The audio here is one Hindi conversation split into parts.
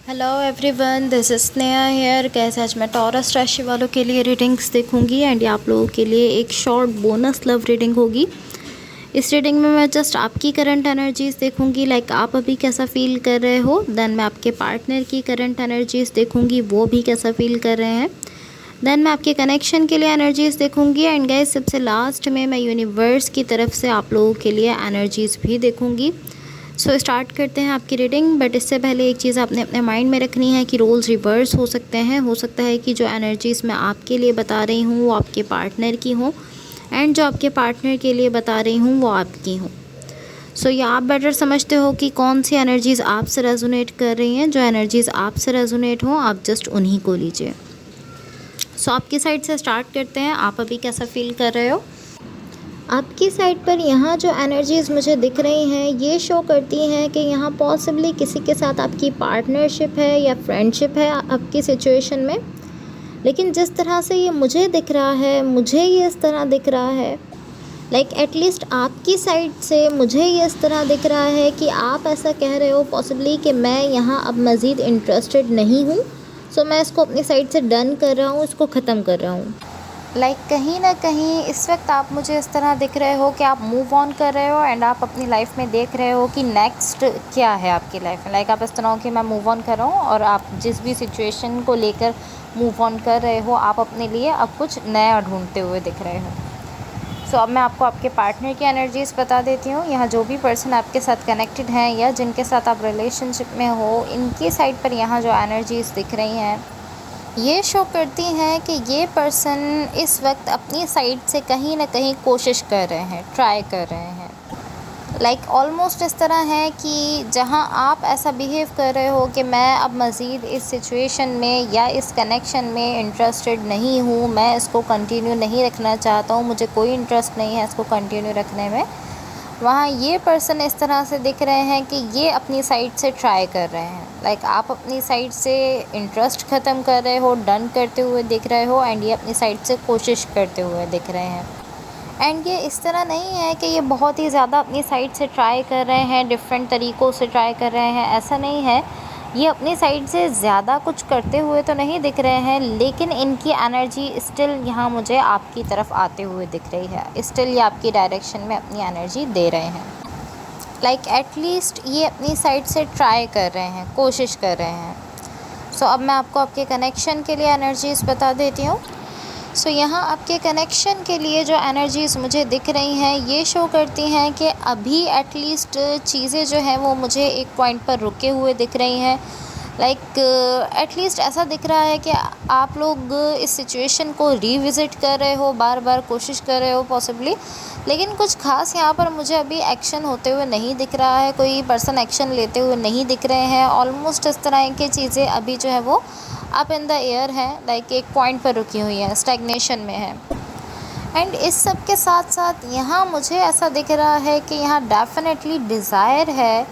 Hello everyone, this is Sneha here. कैसे आज मैं टॉरस राशि वालों के लिए रीडिंग्स देखूंगी एंड ये आप लोगों के लिए एक शॉर्ट बोनस लव रीडिंग होगी। इस रीडिंग में मैं जस्ट आपकी करंट एनर्जीज़ देखूंगी, लाइक आप अभी कैसा फील कर रहे हो। देन मैं आपके पार्टनर की करंट एनर्जीज़ देखूंगी, वो भी कैसा फील कर रहे हैं। देन मैं आपके कनेक्शन के लिए एनर्जीज़ देखूंगी एंड गाइस सबसे लास्ट में मैं यूनिवर्स की तरफ से आप लोगों के लिए एनर्जीज़ भी देखूंगी। सो स्टार्ट करते हैं आपकी रीडिंग। बट इससे पहले एक चीज़ आपने अपने माइंड में रखनी है कि रोल्स रिवर्स हो सकते हैं। हो सकता है कि जो एनर्जीज़ मैं आपके लिए बता रही हूँ वो आपके पार्टनर की हों एंड जो आपके पार्टनर के लिए बता रही हूँ वो आपकी हों। सो ये आप बेटर समझते हो कि कौन सी एनर्जीज़ आपसे रेजोनेट कर रही हैं। जो एनर्जीज़ आपसे रेजोनेट हों आप जस्ट उन्हीं को लीजिए। सो आपकी साइड से स्टार्ट करते हैं। आप अभी कैसा फील कर रहे हो। आपकी साइड पर यहाँ जो एनर्जीज़ मुझे दिख रही हैं ये शो करती हैं कि यहाँ पॉसिबली किसी के साथ आपकी पार्टनरशिप है या फ्रेंडशिप है आपकी सिचुएशन में। लेकिन जिस तरह से ये मुझे दिख रहा है, मुझे ये इस तरह दिख रहा है, लाइक एटलीस्ट आपकी साइड से मुझे ये इस तरह दिख रहा है कि आप ऐसा कह रहे हो पॉसिबली कि मैं यहाँ अब मज़ीद इंटरेस्टेड नहीं हूँ। सो मैं इसको अपनी साइड से डन कर रहा हूँ, इसको ख़त्म कर रहा हूँ। लाइक कहीं ना कहीं इस वक्त आप मुझे इस तरह दिख रहे हो कि आप मूव ऑन कर रहे हो एंड आप अपनी लाइफ में देख रहे हो कि नेक्स्ट क्या है आपकी लाइफ में। लाइक आप इस तरह हो कि मैं मूव ऑन कर रहा हूँ और आप जिस भी सिचुएशन को लेकर मूव ऑन कर रहे हो आप अपने लिए अब कुछ नया ढूंढते हुए दिख रहे हो। सो अब मैं आपको आपके पार्टनर की एनर्जीज़ बता देती हूँ। यहाँ जो भी पर्सन आपके साथ कनेक्टेड हैं या जिनके साथ आप रिलेशनशिप में हो, इनकी साइड पर यहाँ जो एनर्जीज़ दिख रही हैं ये शो करती हैं कि ये पर्सन इस वक्त अपनी साइड से कहीं ना कहीं कोशिश कर रहे हैं, ट्राई कर रहे हैं। लाइक ऑलमोस्ट इस तरह है कि जहां आप ऐसा बिहेव कर रहे हो कि मैं अब मज़ीद इस सिचुएशन में या इस कनेक्शन में इंटरेस्टेड नहीं हूँ, मैं इसको कंटिन्यू नहीं रखना चाहता हूँ, मुझे कोई इंटरेस्ट नहीं है इसको कंटिन्यू रखने में। वहाँ ये पर्सन इस तरह से दिख रहे हैं कि ये अपनी साइड से ट्राई कर रहे हैं। लाइक आप अपनी साइड से इंटरेस्ट ख़त्म कर रहे हो, डन करते हुए दिख रहे हो एंड ये अपनी साइड से कोशिश करते हुए दिख रहे हैं। एंड ये इस तरह नहीं है कि ये बहुत ही ज़्यादा अपनी साइड से ट्राई कर रहे हैं, डिफरेंट तरीक़ों से ट्राई कर रहे हैं, ऐसा नहीं है। ये अपनी साइड से ज़्यादा कुछ करते हुए तो नहीं दिख रहे हैं, लेकिन इनकी एनर्जी स्टिल यहाँ मुझे आपकी तरफ आते हुए दिख रही है। स्टिल ये आपकी डायरेक्शन में अपनी एनर्जी दे रहे हैं। लाइक एटलीस्ट ये अपनी साइड से ट्राई कर रहे हैं, कोशिश कर रहे हैं। सो अब मैं आपको आपके कनेक्शन के लिए एनर्जीज़ बता देती हूँ। सो यहाँ आपके कनेक्शन के लिए जो एनर्जीज़ मुझे दिख रही हैं ये शो करती हैं कि अभी एटलीस्ट चीज़ें जो हैं वो मुझे एक पॉइंट पर रुके हुए दिख रही हैं। लाइक एटलीस्ट ऐसा दिख रहा है कि आप लोग इस सिचुएशन को रिविज़िट कर रहे हो, बार बार कोशिश कर रहे हो पॉसिबली, लेकिन कुछ ख़ास यहाँ पर मुझे अभी एक्शन होते हुए नहीं दिख रहा है, कोई पर्सन एक्शन लेते हुए नहीं दिख रहे हैं। ऑलमोस्ट इस तरह की चीज़ें अभी जो है वो अप इन द एयर हैं, लाइक एक पॉइंट पर रुकी हुई हैं, स्टैग्नेशन में है। एंड इस सब के साथ साथ यहाँ मुझे ऐसा दिख रहा है कि यहाँ डेफिनेटली डिज़ायर है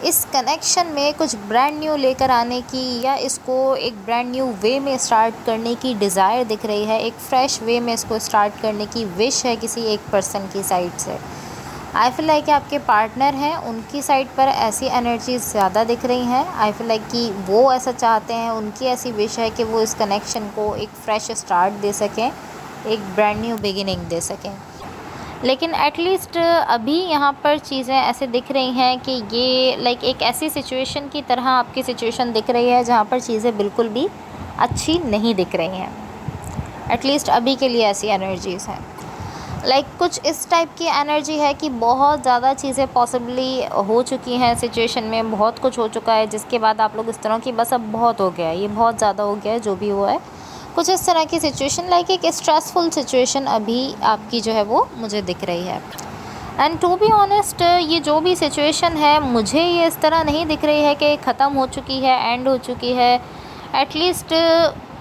इस कनेक्शन में कुछ ब्रांड न्यू लेकर आने की, या इसको एक ब्रांड न्यू वे में स्टार्ट करने की डिज़ायर दिख रही है। एक फ़्रेश वे में इसको स्टार्ट करने की विश है किसी एक पर्सन की साइड से। आई फील लाइक आपके पार्टनर हैं, उनकी साइड पर ऐसी एनर्जीज़ ज़्यादा दिख रही हैं। आई फील लाइक कि वो ऐसा चाहते हैं, उनकी ऐसी विश है कि वो इस कनेक्शन को एक फ़्रेश स्टार्ट दे सकें, एक ब्रांड न्यू बिगिनिंग दे सकें। लेकिन एटलीस्ट अभी यहाँ पर चीज़ें ऐसे दिख रही हैं कि ये लाइक एक ऐसी सिचुएशन की तरह आपकी सिचुएशन दिख रही है जहाँ पर चीज़ें बिल्कुल भी अच्छी नहीं दिख रही हैं। एटलीस्ट अभी के लिए ऐसी एनर्जीज़ हैं। लाइक कुछ इस टाइप की एनर्जी है कि बहुत ज़्यादा चीज़ें पॉसिबली हो चुकी हैं सिचुएशन में, बहुत कुछ हो चुका है जिसके बाद आप लोग इस तरह की बस अब बहुत हो गया है, ये बहुत ज़्यादा हो गया है जो भी हुआ है। कुछ इस तरह की सिचुएशन, लाइक एक स्ट्रेसफुल सिचुएशन अभी आपकी जो है वो मुझे दिख रही है। एंड टू बी ऑनेस्ट ये जो भी सिचुएशन है मुझे ये इस तरह नहीं दिख रही है कि ख़त्म हो चुकी है, एंड हो चुकी है। एटलीस्ट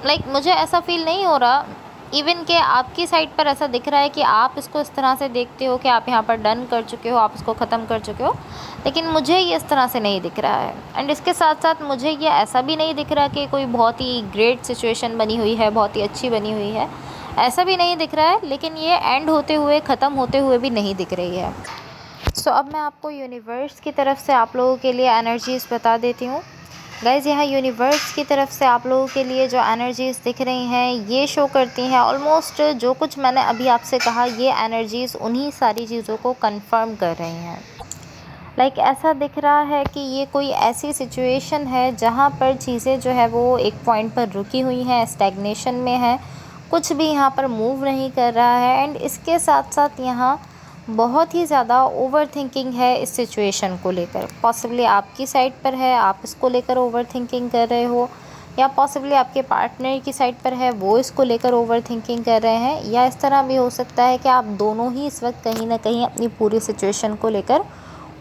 लाइक मुझे ऐसा फील नहीं हो रहा। इवन के आपकी साइड पर ऐसा दिख रहा है कि आप इसको इस तरह से देखते हो कि आप यहाँ पर डन कर चुके हो, आप इसको ख़त्म कर चुके हो, लेकिन मुझे ये इस तरह से नहीं दिख रहा है। एंड इसके साथ साथ मुझे ये ऐसा भी नहीं दिख रहा कि कोई बहुत ही ग्रेट सिचुएशन बनी हुई है, बहुत ही अच्छी बनी हुई है, ऐसा भी नहीं दिख रहा है। लेकिन ये एंड होते हुए, ख़त्म होते हुए भी नहीं दिख रही है। सो अब मैं आपको यूनिवर्स की तरफ से आप लोगों के लिए एनर्जीज़ बता देती हूँ। गाइज़ यहाँ यूनिवर्स की तरफ से आप लोगों के लिए जो एनर्जीज़ दिख रही हैं ये शो करती हैं ऑलमोस्ट जो कुछ मैंने अभी आपसे कहा, ये एनर्जीज़ उन्हीं सारी चीज़ों को कंफर्म कर रही हैं। लाइक ऐसा दिख रहा है कि ये कोई ऐसी सिचुएशन है जहाँ पर चीज़ें जो है वो एक पॉइंट पर रुकी हुई हैं, स्टैग्नेशन में है, कुछ भी यहाँ पर मूव नहीं कर रहा है। एंड इसके साथ साथ यहाँ बहुत ही ज़्यादा ओवर थिंकिंग है इस सिचुएशन को लेकर। पॉसिबली आपकी साइड पर है, आप इसको लेकर ओवर थिंकिंग कर रहे हो, या पॉसिबली आपके पार्टनर की साइड पर है, वो इसको लेकर ओवर थिंकिंग कर रहे हैं, या इस तरह भी हो सकता है कि आप दोनों ही इस वक्त कहीं ना कहीं अपनी पूरी सिचुएशन को लेकर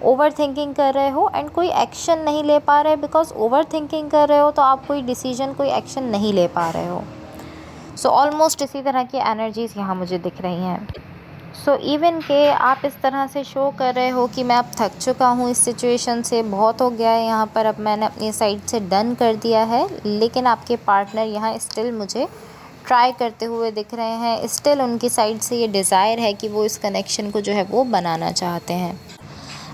ओवर थिंकिंग कर रहे हो एंड कोई एक्शन नहीं ले पा रहे। बिकॉज ओवर थिंकिंग कर रहे हो तो आप कोई डिसीजन, कोई एक्शन नहीं ले पा रहे हो। सो ऑलमोस्ट इसी तरह की एनर्जीज़ यहाँ मुझे दिख रही हैं। सो इवन के आप इस तरह से शो कर रहे हो कि मैं अब थक चुका हूँ इस सिचुएशन से, बहुत हो गया है यहाँ पर, अब मैंने अपनी साइड से डन कर दिया है। लेकिन आपके पार्टनर यहाँ स्टिल मुझे ट्राई करते हुए दिख रहे हैं, स्टिल उनकी साइड से ये डिज़ायर है कि वो इस कनेक्शन को जो है वो बनाना चाहते हैं।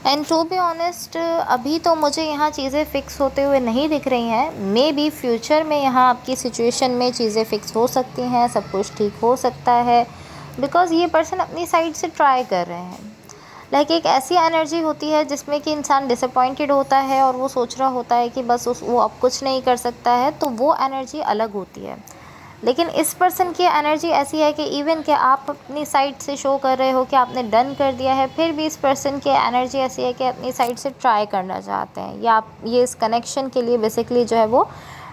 एंड टू बी ऑनेस्ट अभी तो मुझे यहाँ चीज़ें फ़िक्स होते हुए नहीं दिख रही हैं। मे बी फ्यूचर में यहाँ आपकी सिचुएशन में चीज़ें फ़िक्स हो सकती हैं, सब कुछ ठीक हो सकता है, बिकॉज़ ये पर्सन अपनी साइड से ट्राई कर रहे हैं। लाइक एक ऐसी एनर्जी होती है जिसमें कि इंसान डिसअपॉइंटेड होता है और वो सोच रहा होता है कि बस वो अब कुछ नहीं कर सकता है, तो वो एनर्जी अलग होती है। लेकिन इस पर्सन की एनर्जी ऐसी है कि इवन कि आप अपनी साइड से शो कर रहे हो कि आपने डन कर दिया है, फिर भी इस पर्सन की एनर्जी ऐसी है कि अपनी साइड से ट्राई करना चाहते हैं, या आप ये इस कनेक्शन के लिए बेसिकली जो है वो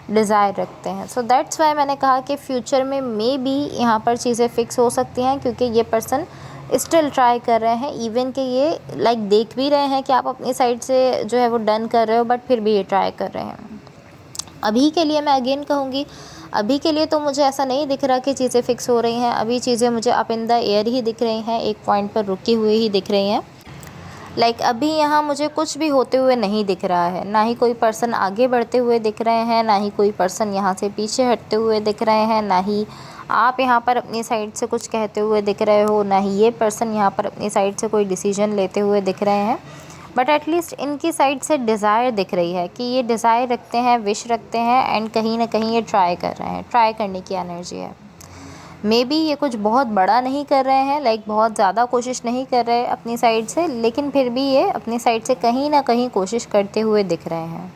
डिज़ायर रखते हैं। सो दैट्स वाई मैंने कहा कि फ्यूचर में मे बी यहाँ पर चीज़ें फ़िक्स हो सकती हैं, क्योंकि ये पर्सन स्टिल ट्राई कर रहे हैं। इवन कि ये लाइक देख भी रहे हैं कि आप अपनी साइड से जो है वो डन कर रहे हो, बट फिर भी ये ट्राई कर रहे हैं। अभी के लिए मैं अगेन कहूँगी, अभी के लिए तो मुझे ऐसा नहीं दिख रहा कि चीज़ें फ़िक्स हो रही हैं। अभी चीज़ें मुझे अप इन द एयर ही दिख रही हैं, एक पॉइंट पर रुकी हुई ही दिख रही हैं। लाइक अभी यहाँ मुझे कुछ भी होते हुए नहीं दिख रहा है, ना ही कोई पर्सन आगे बढ़ते हुए दिख रहे हैं, ना ही कोई पर्सन यहाँ से पीछे हटते हुए दिख रहे हैं, ना ही आप यहाँ पर अपनी साइड से कुछ कहते हुए दिख रहे हो, ना ही ये पर्सन यहाँ पर अपनी साइड से कोई डिसीजन लेते हुए दिख रहे हैं। बट एटलीस्ट इनकी साइड से डिज़ायर दिख रही है कि ये डिज़ायर रखते हैं, विश रखते हैं, एंड कहीं ना कहीं ये ट्राई कर रहे हैं, ट्राई करने की एनर्जी है। मे बी ये कुछ बहुत बड़ा नहीं कर रहे हैं, लाइक बहुत ज़्यादा कोशिश नहीं कर रहे अपनी साइड से, लेकिन फिर भी ये अपनी साइड से कहीं ना कहीं कोशिश करते हुए दिख रहे हैं।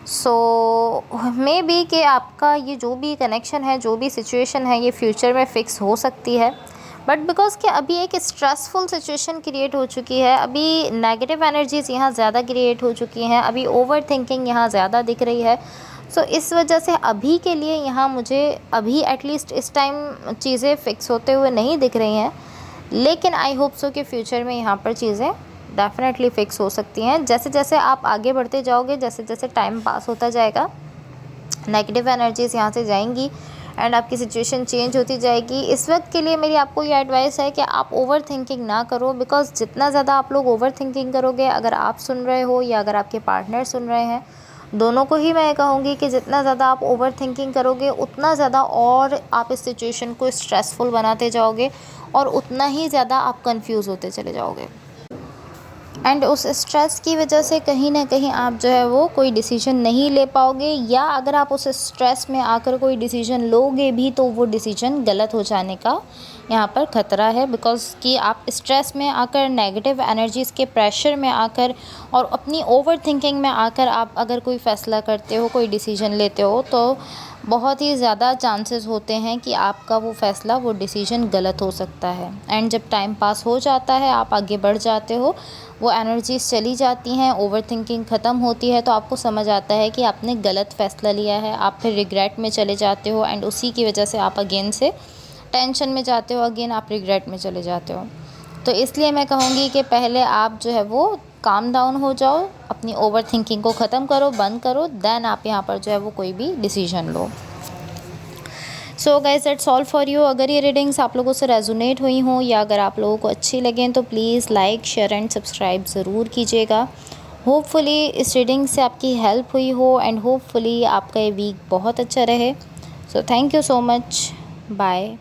सो मे बी कि आपका ये जो भी कनेक्शन है, जो भी सिचुएशन है, ये फ्यूचर में फ़िक्स हो सकती है। बट बिकॉज़ कि अभी एक स्ट्रेसफुल सिचुएशन क्रिएट हो चुकी है, अभी नेगेटिव एनर्जीज़ यहाँ ज़्यादा क्रिएट हो चुकी हैं, अभी ओवर थिंकिंग यहाँ ज़्यादा दिख रही है। सो इस वजह से अभी के लिए यहाँ मुझे अभी एटलीस्ट इस टाइम चीज़ें फ़िक्स होते हुए नहीं दिख रही हैं। लेकिन आई होप सो कि फ्यूचर में यहाँ पर चीज़ें डेफिनेटली फ़िक्स हो सकती हैं। जैसे जैसे आप आगे बढ़ते जाओगे, जैसे जैसे टाइम पास होता जाएगा, नेगेटिव एनर्जीज़ यहाँ से जाएंगी एंड आपकी सिचुएशन चेंज होती जाएगी। इस वक्त के लिए मेरी आपको ये एडवाइस है कि आप ओवर थिंकिंग ना करो, बिकॉज़ जितना ज़्यादा आप लोग ओवर थिंकिंग करोगे, अगर आप सुन रहे हो या अगर आपके पार्टनर सुन रहे हैं, दोनों को ही मैं कहूँगी कि जितना ज़्यादा आप ओवर थिंकिंग करोगे, उतना ज़्यादा और आप इस सिचुएशन को स्ट्रेसफुल बनाते जाओगे और उतना ही ज़्यादा आप कंफ्यूज होते चले जाओगे। एंड उस स्ट्रेस की वजह से कहीं ना कहीं आप जो है वो कोई डिसीजन नहीं ले पाओगे, या अगर आप उस स्ट्रेस में आकर कोई डिसीजन लोगे भी तो वो डिसीजन गलत हो जाने का यहाँ पर ख़तरा है। बिकॉज़ कि आप स्ट्रेस में आकर, नेगेटिव एनर्जीज़ के प्रेशर में आकर और अपनी ओवर थिंकिंग में आकर आप अगर कोई फ़ैसला करते हो, कोई डिसीजन लेते हो, तो बहुत ही ज़्यादा चांसेस होते हैं कि आपका वो फ़ैसला, वो डिसीजन गलत हो सकता है। एंड जब टाइम पास हो जाता है, आप आगे बढ़ जाते हो, वो एनर्जीज़ चली जाती हैं, ओवर थिंकिंग ख़त्म होती है, तो आपको समझ आता है कि आपने गलत फ़ैसला लिया है। आप फिर रिग्रेट में चले जाते हो एंड उसी की वजह से आप अगेन से टेंशन में जाते हो, अगेन आप रिग्रेट में चले जाते हो। तो इसलिए मैं कहूँगी कि पहले आप जो है वो काम डाउन हो जाओ, अपनी ओवर थिंकिंग को ख़त्म करो, बंद करो, देन आप यहाँ पर जो है वो कोई भी decision low. So guys that's all for you. अगर ये रीडिंग्स आप लोगों से रेजोनेट हुई हों या अगर आप लोगों को अच्छी लगें तो please like, share and subscribe ज़रूर कीजिएगा। होपफुली इस रीडिंग से आपकी हेल्प हुई हो एंड होपफुली आपका ये वीक बहुत अच्छा रहे। So thank you so much. Bye.